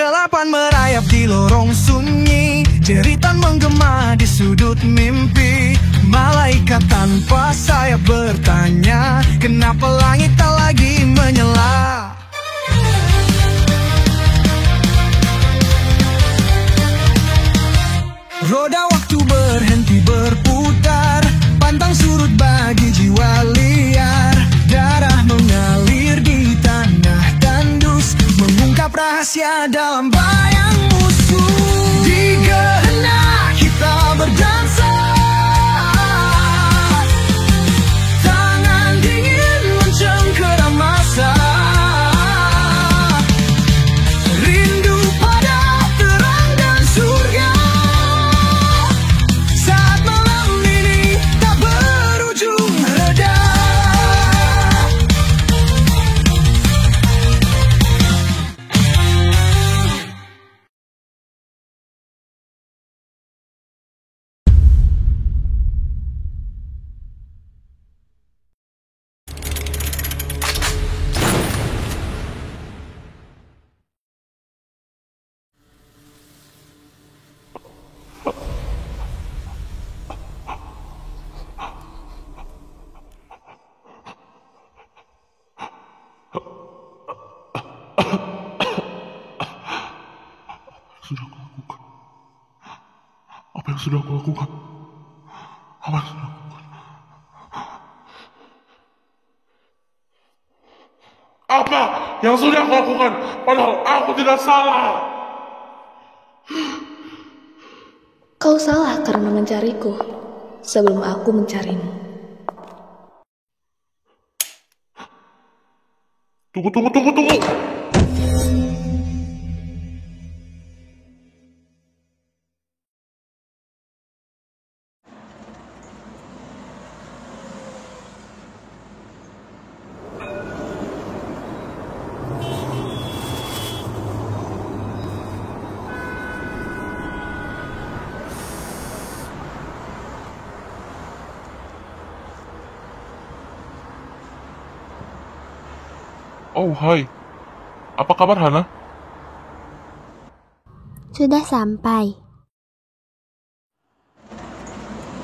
Kegelapan merayap di lorong sunyi, jeritan menggema di sudut mimpi. Malaikat tanpa sayap bertanya, kenapa langit tak lagi menyala? Roda waktu berhenti berputar, pantang surut bagi jiwa liar. Darah mengalir di tanah tandus, mengungkap rahasia dalam bayang musuh. Di gehendak kita berdansa, tangan dingin mencengkeram masa. Rindu pada terang dan surga, saat malam ini tak berujung reda. Sudah aku lakukan? Apa yang sudah aku lakukan? Apa yang sudah aku lakukan? Apa yang sudah aku lakukan? Padahal aku tidak salah. Kau salah karena mencariku sebelum aku mencarimu. Tunggu. Oh, hai. Apa kabar, Hana? Sudah sampai.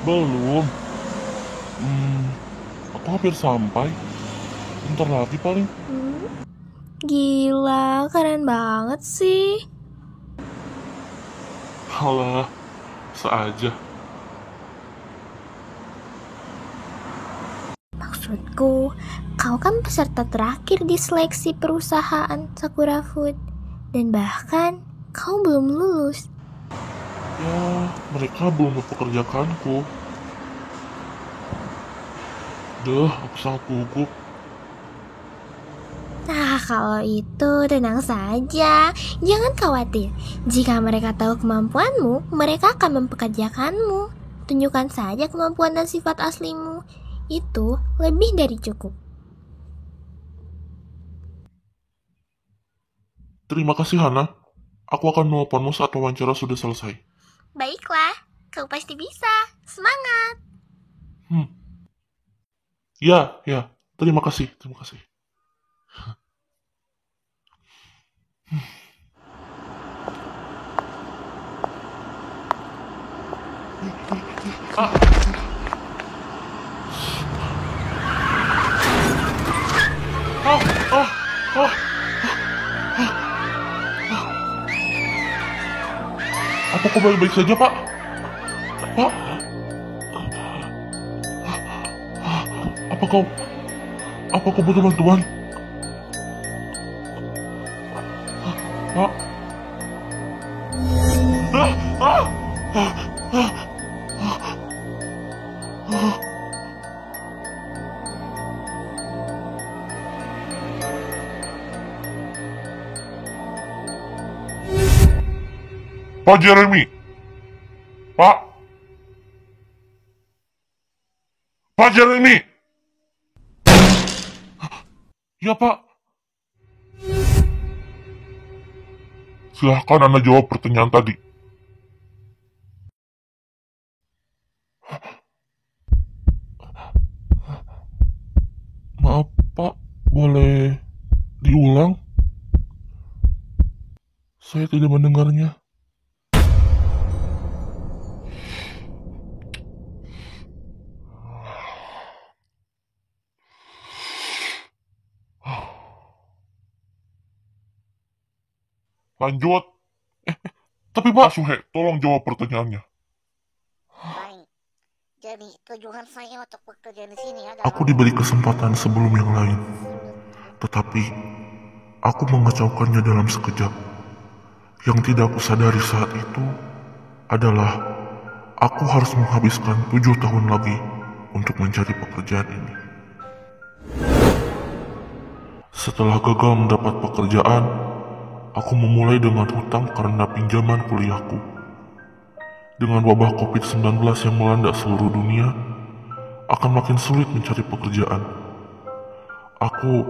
Belum. Aku hampir sampai. Bentar lagi paling. Gila, keren banget sih. Halah, seaja. Maksudku, kau kan peserta terakhir di seleksi perusahaan Sakura Food. Dan bahkan, kau belum lulus. Ya, mereka belum mempekerjakanku. Aku sangat gugup. Nah, kalau itu tenang saja. Jangan khawatir. Jika mereka tahu kemampuanmu, mereka akan mempekerjakanmu. Tunjukkan saja kemampuan dan sifat aslimu. Itu lebih dari cukup. Terima kasih, Hana. Aku akan menelponmu saat wawancara sudah selesai. Baiklah, kau pasti bisa. Semangat! Ya. Terima kasih. Apa kau baik-baik saja, Pak? Pak? Apa kau butuh bantuan? Pak? Pak Jeremy! Pak Jeremy! Ya, Pak. Silahkan Anda jawab pertanyaan tadi. Maaf, Pak. Boleh diulang? Saya tidak mendengarnya. Lanjut. Tapi Pak Suhe, tolong jawab pertanyaannya. Baik. Jadi tujuan saya untuk bekerja di sini adalah Aku diberi kesempatan sebelum yang lain, tetapi aku mengacaukannya dalam sekejap. Yang tidak aku sadari saat itu adalah aku harus menghabiskan 7 tahun lagi untuk mencari pekerjaan ini. Setelah gagal mendapat pekerjaan, aku memulai dengan hutang karena pinjaman kuliahku. Dengan wabah COVID-19 yang melanda seluruh dunia, akan makin sulit mencari pekerjaan. Aku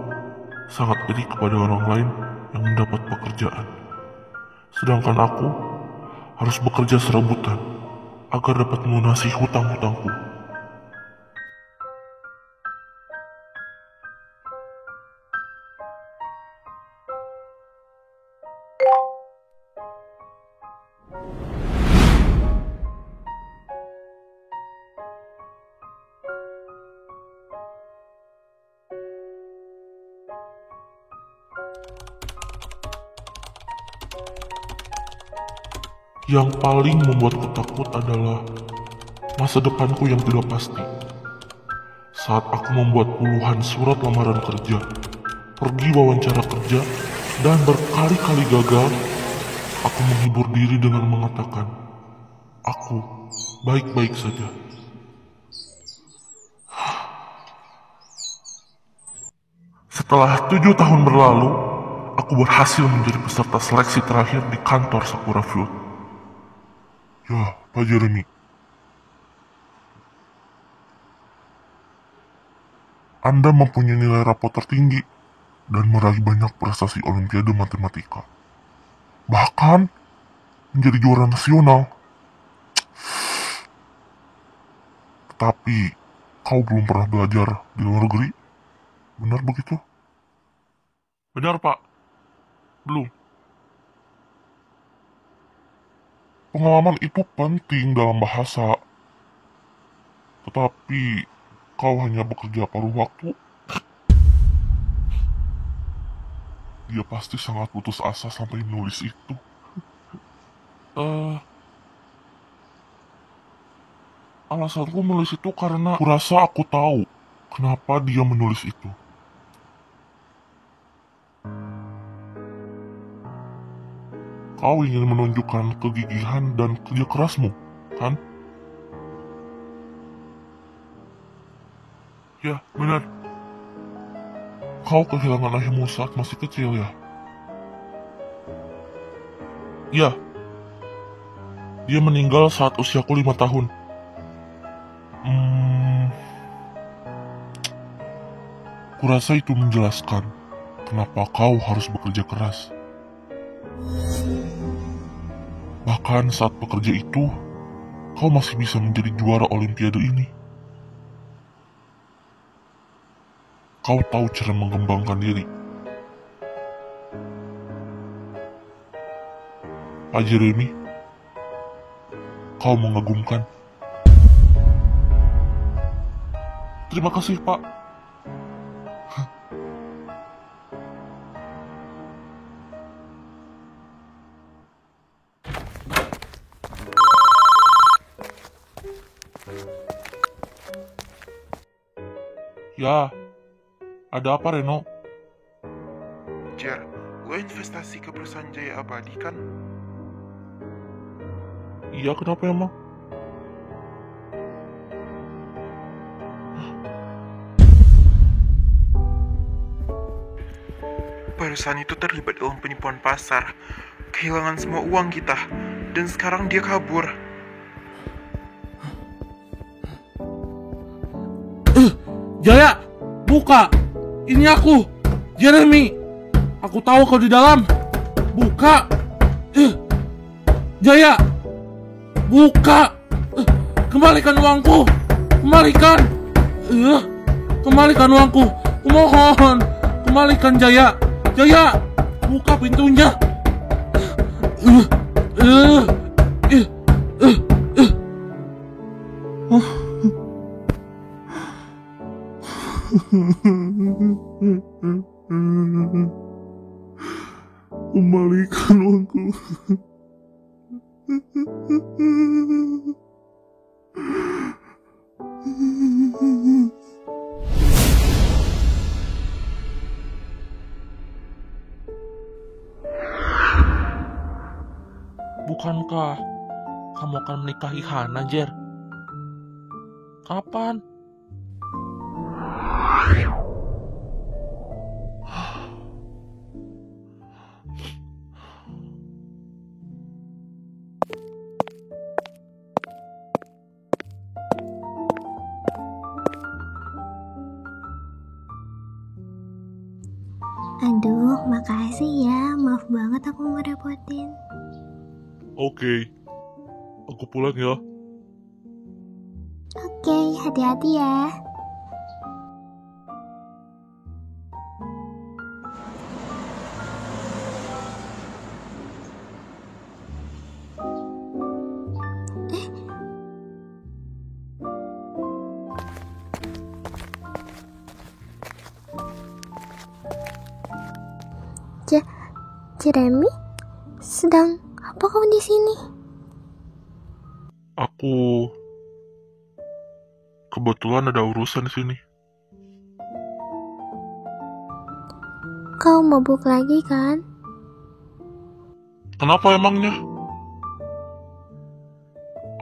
sangat iri kepada orang lain yang mendapat pekerjaan. Sedangkan aku harus bekerja serabutan agar dapat melunasi hutang-hutangku. Yang paling membuatku takut adalah masa depanku yang tidak pasti. Saat aku membuat puluhan surat lamaran kerja, pergi wawancara kerja, dan berkali-kali gagal, aku menghibur diri dengan mengatakan, aku baik-baik saja. Setelah 7 tahun berlalu, aku berhasil menjadi peserta seleksi terakhir di kantor Sakura Fruit. Ya, Pak Jeremy. Anda mempunyai nilai rapor tertinggi dan meraih banyak prestasi Olimpiade Matematika. Bahkan menjadi juara nasional. Tetapi kau belum pernah belajar di luar negeri? Benar begitu? Benar, Pak. Belum. Pengalaman itu penting dalam bahasa. Tetapi kau hanya bekerja paruh waktu. Dia pasti sangat putus asa sampai menulis itu. Alasanku menulis itu karena kurasa aku tahu kenapa dia menulis itu. Kau ingin menunjukkan kegigihan dan kerja kerasmu, kan? Ya, benar. Kau kehilangan ayahmu saat masih kecil, ya? Ya. Dia meninggal saat usiaku 5 tahun. Kurasa itu menjelaskan kenapa kau harus bekerja keras. Bahkan saat bekerja itu, kau masih bisa menjadi juara Olimpiade ini. Kau tahu cara mengembangkan diri. Pak Jeremy, kau mengagumkan. Terima kasih, Pak. Ya, ada apa, Reno? Jer, gue investasi ke perusahaan Jaya Abadi kan? Iya, kenapa emang? Perusahaan itu terlibat dalam penipuan pasar, kehilangan semua uang kita, dan sekarang dia kabur. Jaya, buka. Ini aku, Jeremy. Aku tahu kau di dalam. Buka. Jaya, buka. Kembalikan uangku. Kembalikan. Kembalikan uangku. Kumohon. Kembalikan Jaya. Jaya, buka pintunya. Uh, uh, uh, uh, uh. Kembalikan uangku. Bukankah kamu akan menikahi Hana, Jer? Kapan? Aduh, makasih ya. Maaf banget aku ngerepotin. Oke, aku pulang ya. Oke, hati-hati ya. Jeremy, sedang apa kamu di sini? Aku kebetulan ada urusan di sini. Kau mabuk lagi kan? Kenapa emangnya?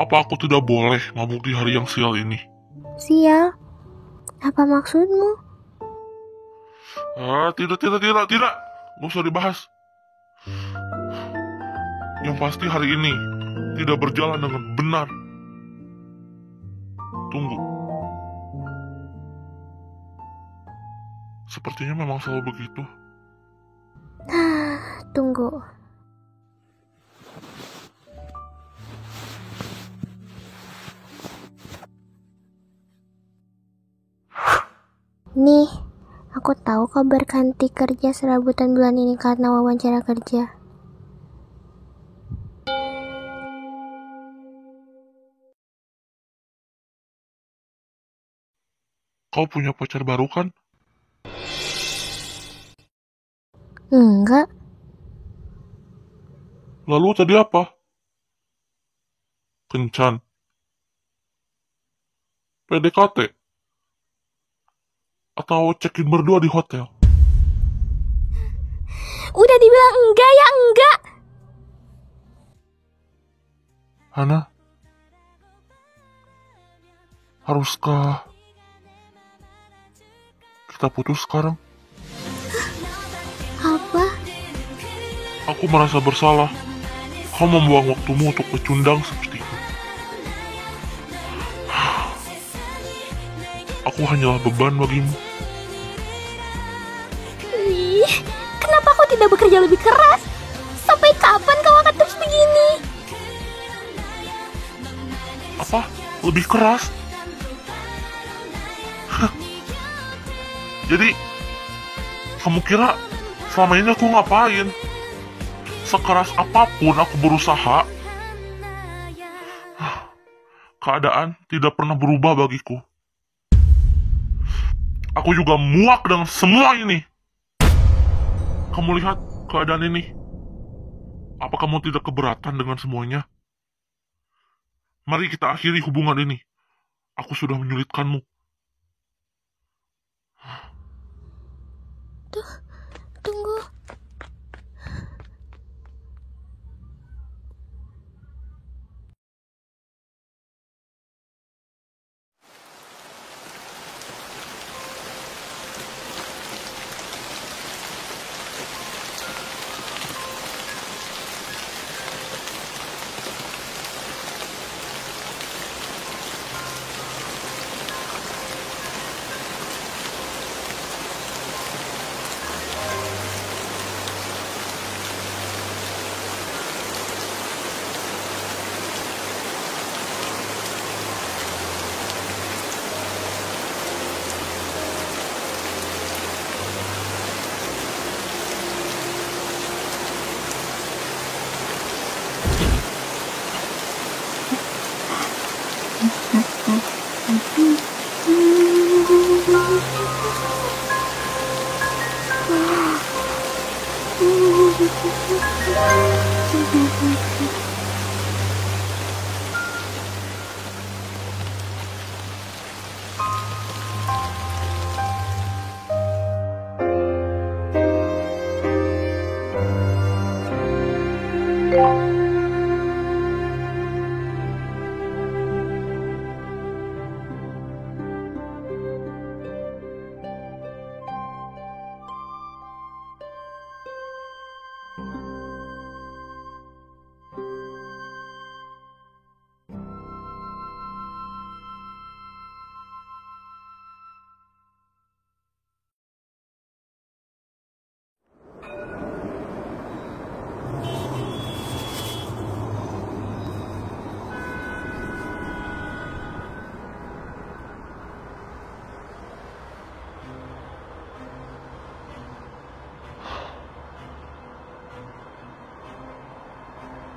Apa aku tidak boleh mabuk di hari yang sial ini? Sial? Apa maksudmu? Tidak. Gak usah dibahas. Yang pasti hari ini tidak berjalan dengan benar. Tunggu. Sepertinya memang selalu begitu. Tunggu. Nih, aku tahu kau berganti kerja serabutan bulan ini karena wawancara kerja. Kau punya pacar baru kan? Enggak. Lalu tadi apa? Kencan. PDKT. Atau check-in berdua di hotel. Udah dibilang enggak ya enggak. Hana? Haruskah kita putus sekarang? Apa? Aku merasa bersalah. Kau membuang waktumu untuk pecundang seperti itu. Aku hanyalah beban bagimu. Ih, kenapa kau tidak bekerja lebih keras? Sampai kapan kau akan terus begini? Apa? Lebih keras? Jadi, kamu kira selama ini aku ngapain? Sekeras apapun aku berusaha, keadaan tidak pernah berubah bagiku. Aku juga muak dengan semua ini. Kamu lihat keadaan ini. Apa kamu tidak keberatan dengan semuanya? Mari kita akhiri hubungan ini. Aku sudah menyulitkanmu. Tunggu.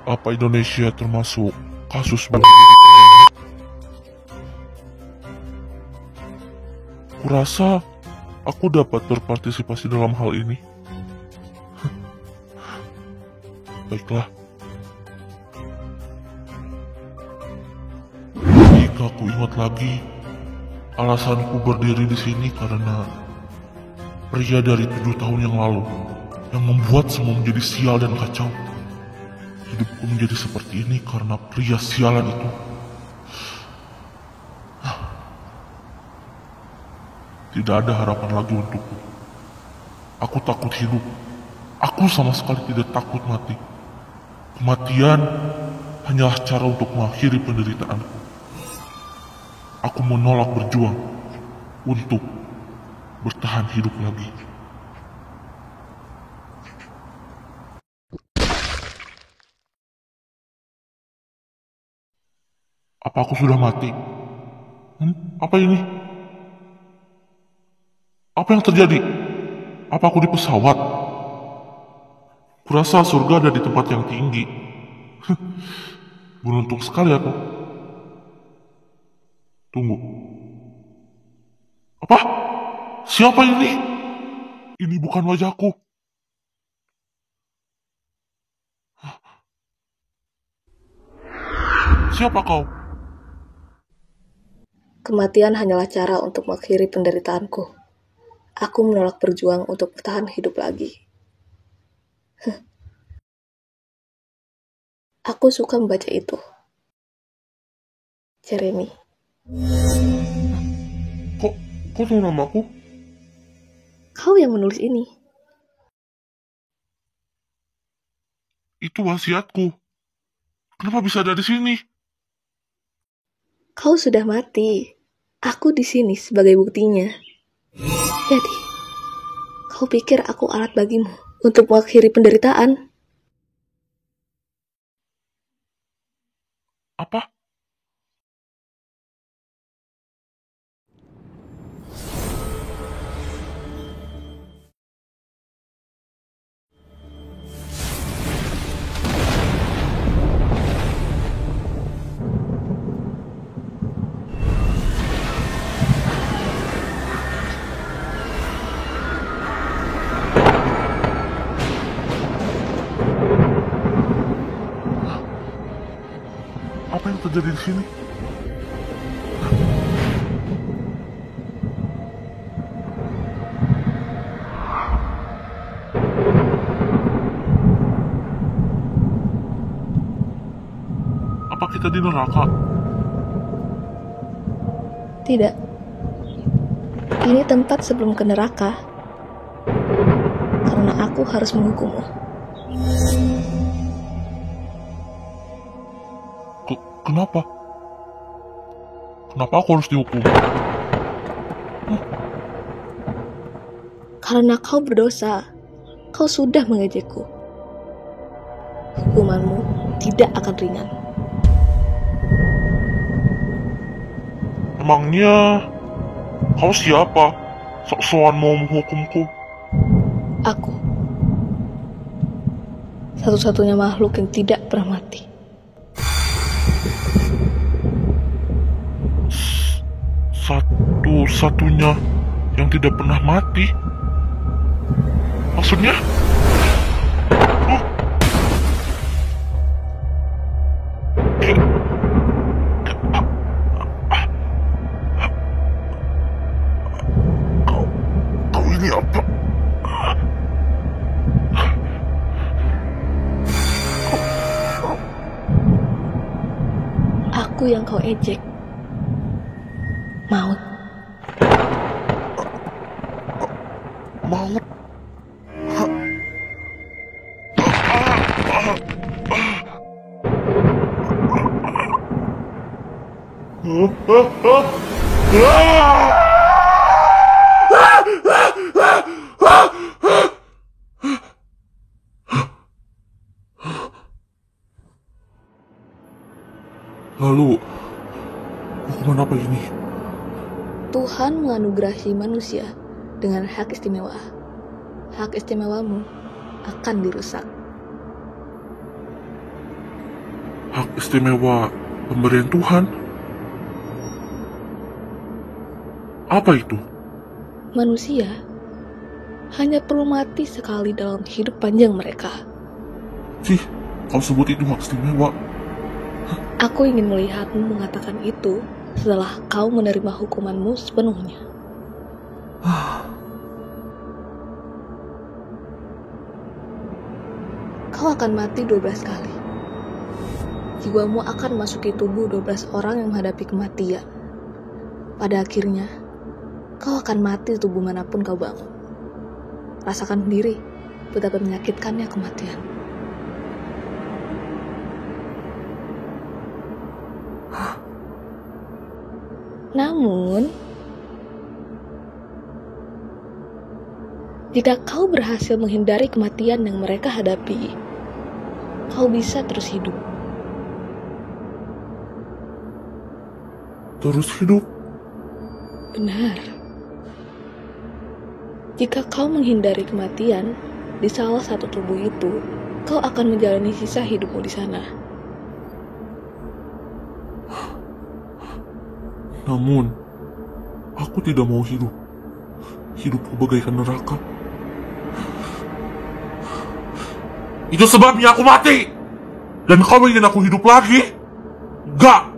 Apa Indonesia termasuk kasus bunuh diri penjara? Kurasa aku dapat berpartisipasi dalam hal ini. Baiklah. Jika aku ingat lagi, alasanku berdiri di sini karena pria dari 7 tahun yang lalu yang membuat semua menjadi sial dan kacau. Hidupku menjadi seperti ini karena pria sialan itu. Tidak ada harapan lagi untukku. Aku takut hidup. Aku sama sekali tidak takut mati. Kematian hanyalah cara untuk mengakhiri penderitaanku. Aku menolak berjuang untuk bertahan hidup lagi. Apa aku sudah mati? Apa ini? Apa yang terjadi? Apa aku di pesawat? Kurasa surga ada di tempat yang tinggi. Beruntung sekali aku. Tunggu. Apa? Siapa ini? Ini bukan wajahku. Siapa kau? Kematian hanyalah cara untuk mengakhiri penderitaanku. Aku menolak berjuang untuk bertahan hidup lagi. Aku suka membaca itu. Jeremy. Kok tahu namaku? Kau yang menulis ini. Itu wasiatku. Kenapa bisa ada di sini? Kau sudah mati. Aku di sini sebagai buktinya. Jadi, kau pikir aku alat bagimu untuk mengakhiri penderitaan? Apa? Apa yang terjadi di sini? Apa kita di neraka? Tidak. Ini tempat sebelum ke neraka. Karena aku harus menghukummu. Kenapa? Kenapa aku harus dihukum? Karena kau berdosa. Kau sudah mengejekku. Hukumanmu tidak akan ringan. Emangnya kau siapa? Sok-sokan mau menghukumku? Aku. Satu-satunya makhluk yang tidak pernah mati. Satu-satunya yang tidak pernah mati? Maksudnya? Kau ini apa? Aku yang kau ejek. Maut. Maut? Lalu, hukuman apa ini? Tuhan menganugerahi manusia dengan hak istimewa. Hak istimewamu akan dirusak. hak istimewa pemberian Tuhan. Apa itu? Manusia hanya perlu mati sekali dalam hidup panjang mereka. Cih, kau sebut itu hak istimewa. Aku ingin melihatmu mengatakan itu setelah kau menerima hukumanmu sepenuhnya. Kau akan mati 12 kali. Jiwamu akan masuki tubuh 12 orang yang menghadapi kematian. Pada akhirnya, kau akan mati tubuh manapun kau bangun. Rasakan sendiri betapa menyakitkannya kematian. Namun, jika kau berhasil menghindari kematian yang mereka hadapi, kau bisa terus hidup. Terus hidup? Benar. Jika kau menghindari kematian di salah satu tubuh itu, kau akan menjalani sisa hidupmu di sana. Namun, aku tidak mau hidup. Hidupku bagaikan neraka. Itu sebabnya aku mati. Dan kau ingin aku hidup lagi? Enggak.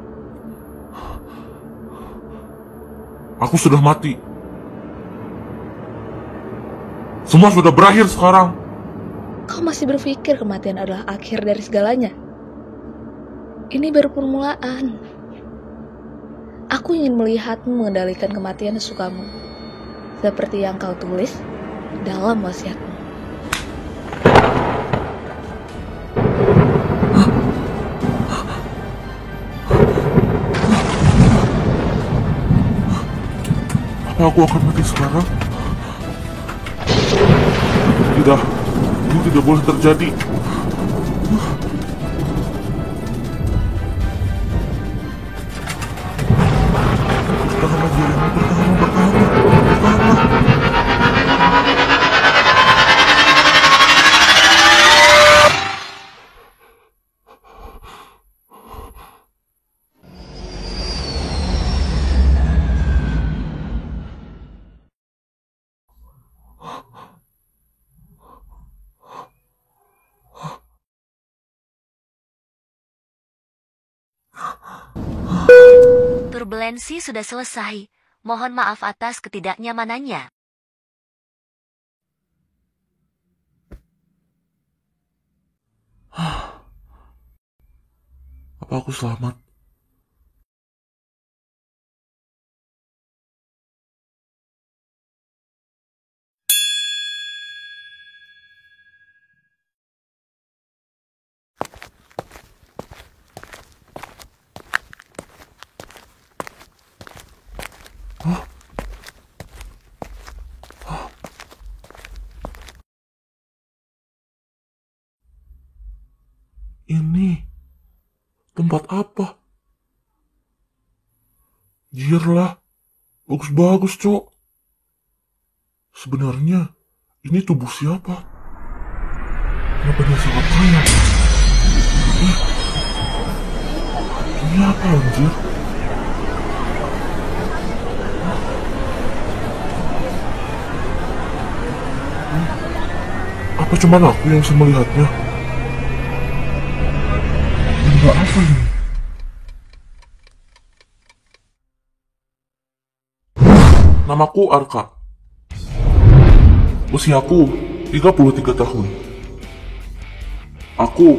Aku sudah mati. Semua sudah berakhir sekarang. Kau masih berpikir kematian adalah akhir dari segalanya? Ini baru permulaan. Aku ingin melihatmu mengendalikan kematian sesukamu, seperti yang kau tulis dalam wasiatmu. Apa aku akan mati sekarang? Tidak, ini tidak boleh terjadi. Turbulensi sudah selesai. Mohon maaf atas ketidaknyamanannya. Apa aku selamat? Ini tempat apa? Jirlah, bagus-bagus, Cok. Sebenarnya ini tubuh siapa? Kenapa dia sangat kaya? Ini apa, anjir? Apa cuma aku yang bisa melihatnya? Enggak, apa ini? Namaku Arka. Usiaku 33 tahun. Aku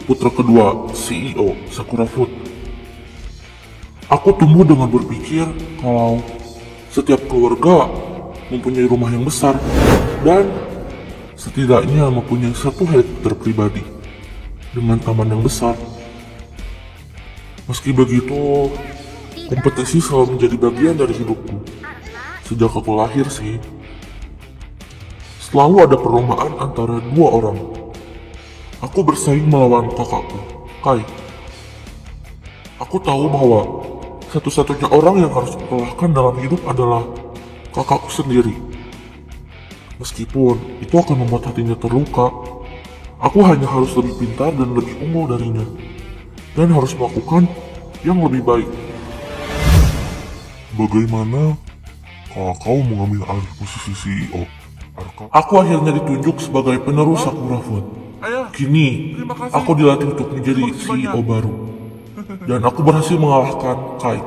putra kedua CEO Sakura Fruit. Aku tumbuh dengan berpikir kalau setiap keluarga mempunyai rumah yang besar dan setidaknya mempunyai satu helikopter pribadi dengan taman yang besar. Meski begitu, kompetisi selalu menjadi bagian dari hidupku. Sejak aku lahir sih, selalu ada perlombaan antara dua orang. Aku bersaing melawan kakakku, Kai. Aku tahu bahwa satu-satunya orang yang harus kukalahkan dalam hidup adalah kakakku sendiri. Meskipun itu akan membuat hatinya terluka, aku hanya harus lebih pintar dan lebih unggul darinya. dan harus melakukan yang lebih baik. Bagaimana kalau kau mengambil alih posisi CEO, Arka? Aku akhirnya ditunjuk sebagai penerus Sakura Food. Kini, aku dilatih untuk menjadi CEO baru. Dan aku berhasil mengalahkan Kai,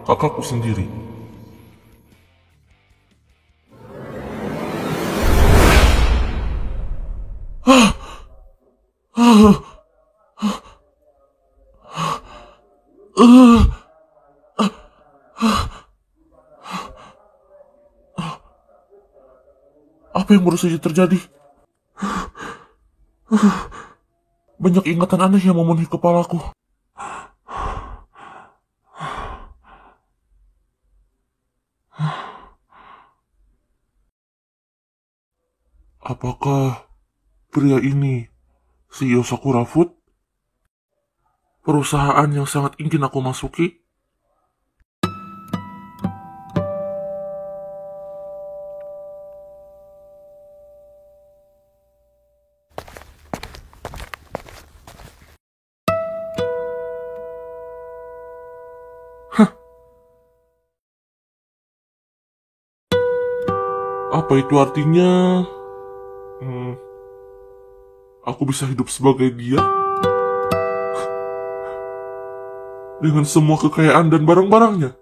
kakakku sendiri. Apa yang baru saja terjadi? Banyak ingatan aneh yang memenuhi kepalaku. Apakah pria ini CEO Sakura Food? Perusahaan yang sangat ingin aku masuki? Apa itu artinya? Aku bisa hidup sebagai dia? Dengan semua kekayaan dan barang-barangnya?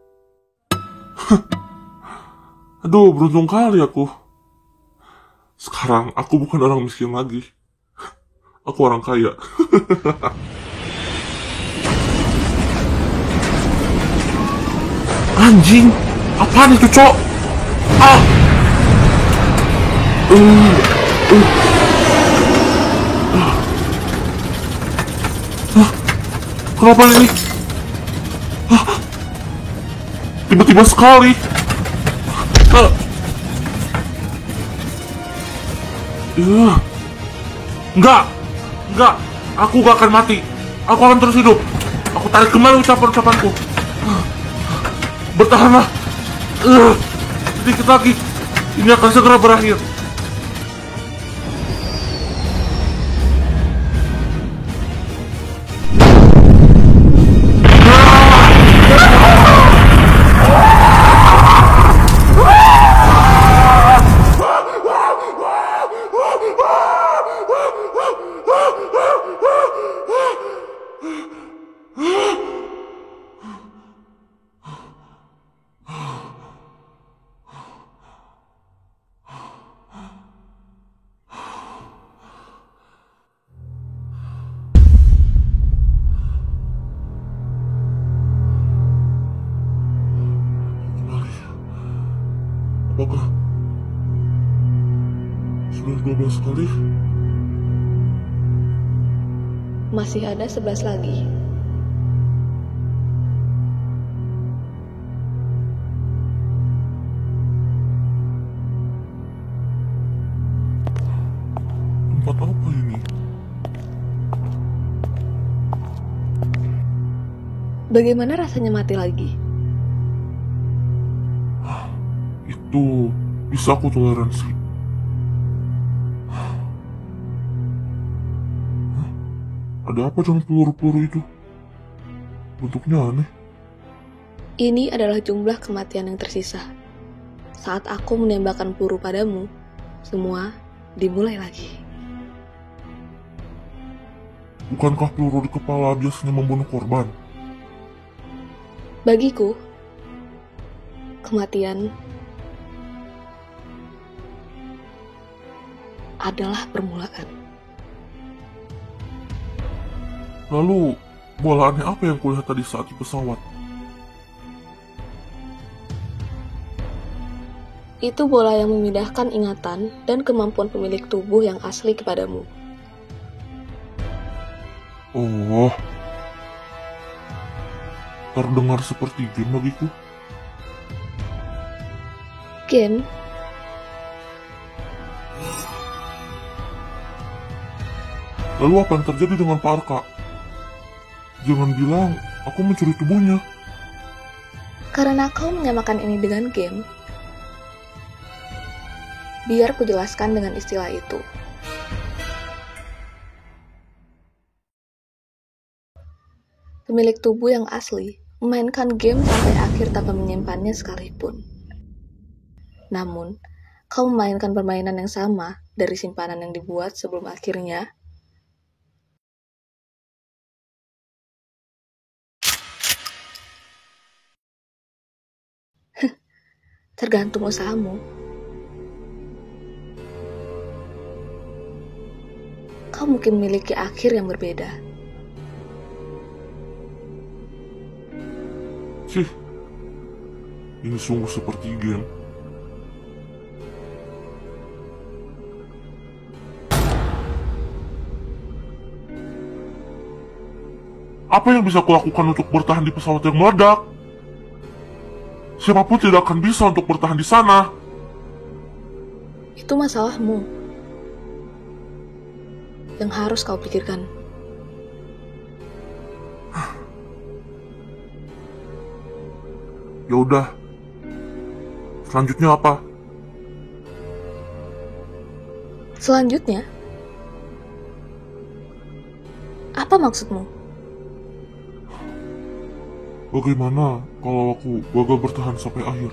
Aduh, beruntung kali aku. Sekarang aku bukan orang miskin lagi. Aku orang kaya. Anjing, apaan itu, Cok? Ah! Kenapa ini? Tiba-tiba sekali. Enggak. Aku gak akan mati. Aku akan terus hidup. Aku tarik kembali ucapan-ucapanku. Bertahanlah. Sedikit lagi. Ini akan segera berakhir. Apakah sudah 12 kali? Masih ada 11 lagi. Tempat apa ini? Bagaimana rasanya mati lagi? Itu bisa aku toleransi. Ada apa dengan peluru-peluru itu? Bentuknya aneh. Ini adalah jumlah kematian yang tersisa. Saat aku menembakkan peluru padamu, semua dimulai lagi. Bukankah peluru di kepala biasanya membunuh korban? Bagiku, kematian adalah permulaan. Lalu, bola aneh apa yang kulihat tadi saat di pesawat? Itu bola yang memindahkan ingatan dan kemampuan pemilik tubuh yang asli kepadamu. Oh, terdengar seperti game bagiku. Game? Lalu apa yang terjadi dengan Pak Arka? Jangan bilang aku mencuri tubuhnya. Karena kau menyamakan ini dengan game, biar kujelaskan dengan istilah itu. Pemilik tubuh yang asli memainkan game sampai akhir tanpa menyimpannya sekalipun. Namun, kau memainkan permainan yang sama dari simpanan yang dibuat sebelum akhirnya. Tergantung usahamu. Kau mungkin memiliki akhir yang berbeda. Ini sungguh seperti game. Apa yang bisa kulakukan untuk bertahan di pesawat yang meledak? Siapapun tidak akan bisa untuk bertahan di sana. Itu masalahmu yang harus kau pikirkan. Ya udah. Selanjutnya apa? Selanjutnya, apa maksudmu? Bagaimana kalau aku gagal bertahan sampai akhir?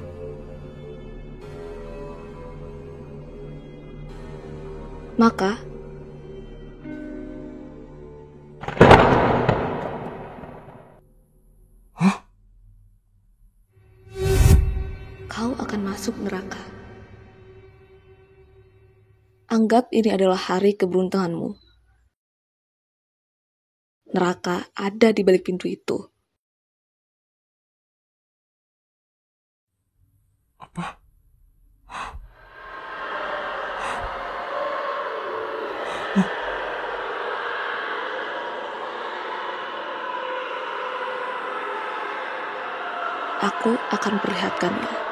Maka, kau akan masuk neraka. Anggap ini adalah hari keberuntunganmu. Neraka ada di balik pintu itu. Apa? Aku akan perlihatkannya.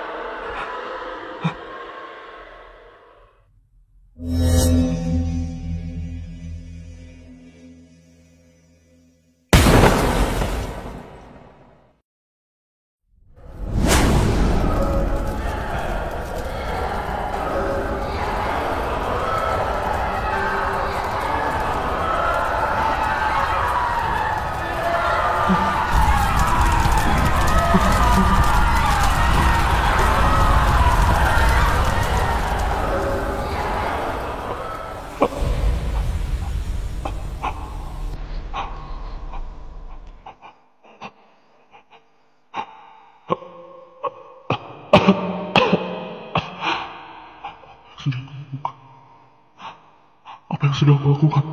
Apa yang sudah aku lakukan?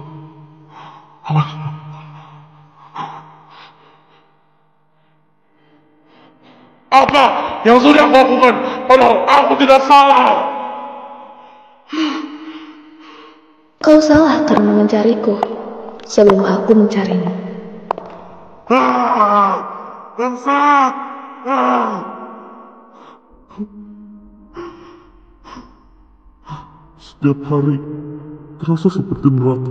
Awas. Apa yang sudah aku lakukan? Tolong, aku tidak salah. Kau salah karena mencariku sebelum aku mencarimu. Bangsat. Setiap hari terasa seperti neraka.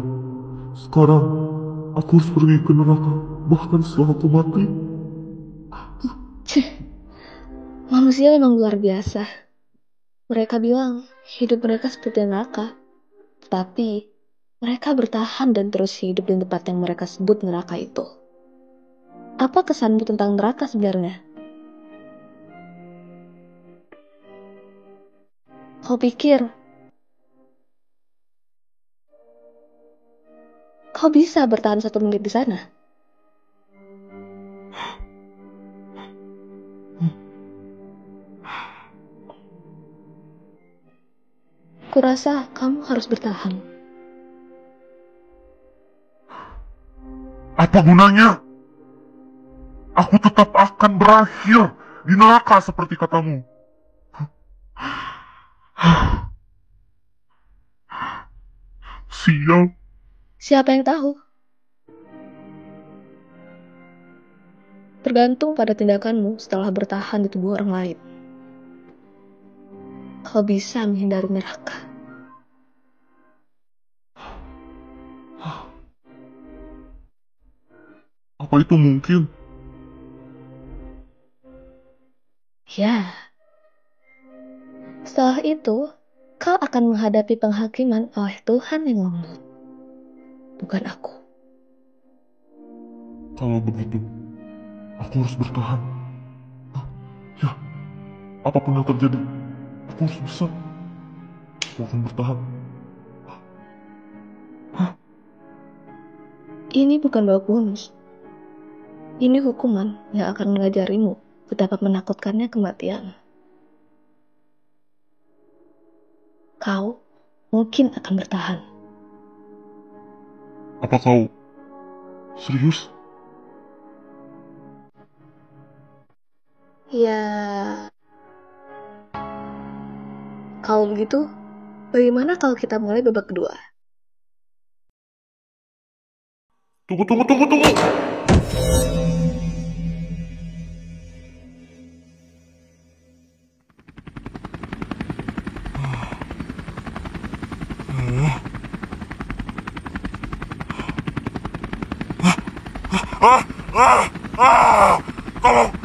Sekarang aku harus pergi ke neraka bahkan setelah aku mati. Manusia memang luar biasa. Mereka bilang hidup mereka seperti neraka. Tapi mereka bertahan dan terus hidup di tempat yang mereka sebut neraka itu. Apa kesanmu tentang neraka sebenarnya? Kau pikir kau bisa bertahan 1 menit di sana? Kurasa kamu harus bertahan. Apa gunanya? Aku tetap akan berakhir di neraka seperti katamu. Sial. Siapa yang tahu? Tergantung pada tindakanmu setelah bertahan di tubuh orang lain. Kau bisa menghindari neraka. Apa itu mungkin? Ya. Setelah itu, kau akan menghadapi penghakiman oleh Tuhan yang lembut. Bukan aku. Kalau begitu, Aku harus bertahan. Ya, apapun yang terjadi, aku harus bisa. Aku akan bertahan. Ini bukan babak bonus. Ini hukuman yang akan mengajarimu betapa menakutkannya kematian. Kau mungkin akan bertahan. Apa kau serius? Ya, kalau begitu, bagaimana kalau kita mulai babak kedua? Tunggu.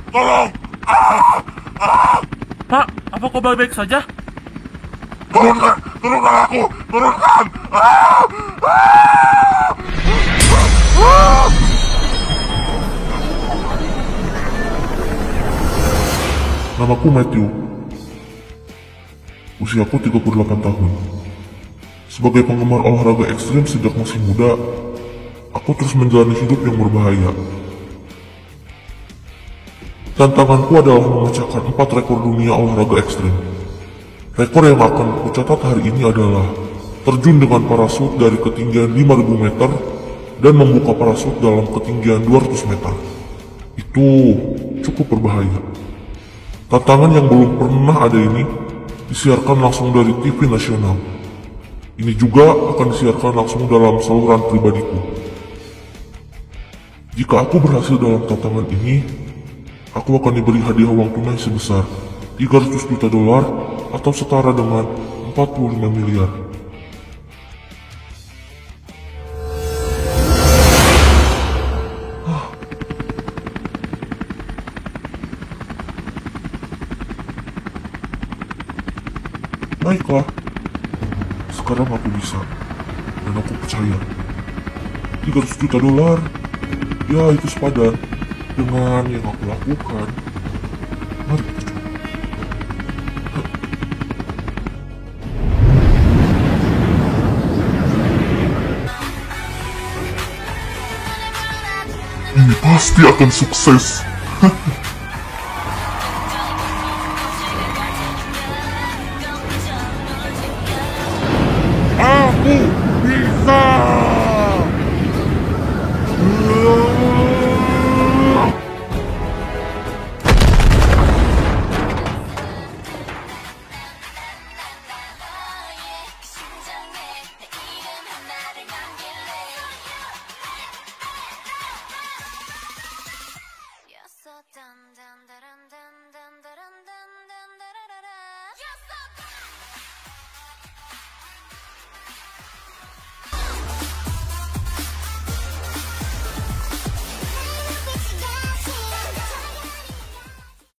Tolong. Pak, apa kau baik-baik saja? Turunkan aku. Namaku Matthew. Usiaku 38 tahun. Sebagai penggemar olahraga ekstrim sejak masih muda, aku terus menjalani hidup yang berbahaya. Tantanganku adalah memecahkan 4 rekor dunia olahraga ekstrim. Rekor yang akan kucatat hari ini adalah terjun dengan parasut dari ketinggian 5.000 meter dan membuka parasut dalam ketinggian 200 meter. Itu cukup berbahaya. Tantangan yang belum pernah ada ini disiarkan langsung dari TV nasional. Ini juga akan disiarkan langsung dalam saluran pribadiku. Jika aku berhasil dalam tantangan ini, aku akan diberi hadiah uang tunai sebesar 300 juta dolar atau setara dengan 45 miliar. Baiklah, sekarang aku bisa, dan aku percaya 300 juta dolar, ya itu sepadan dengan yang aku lakukan. Mari kita coba. Ini pasti akan sukses. Aku bisa. You're so dun dun dun dun dun dun dun dun.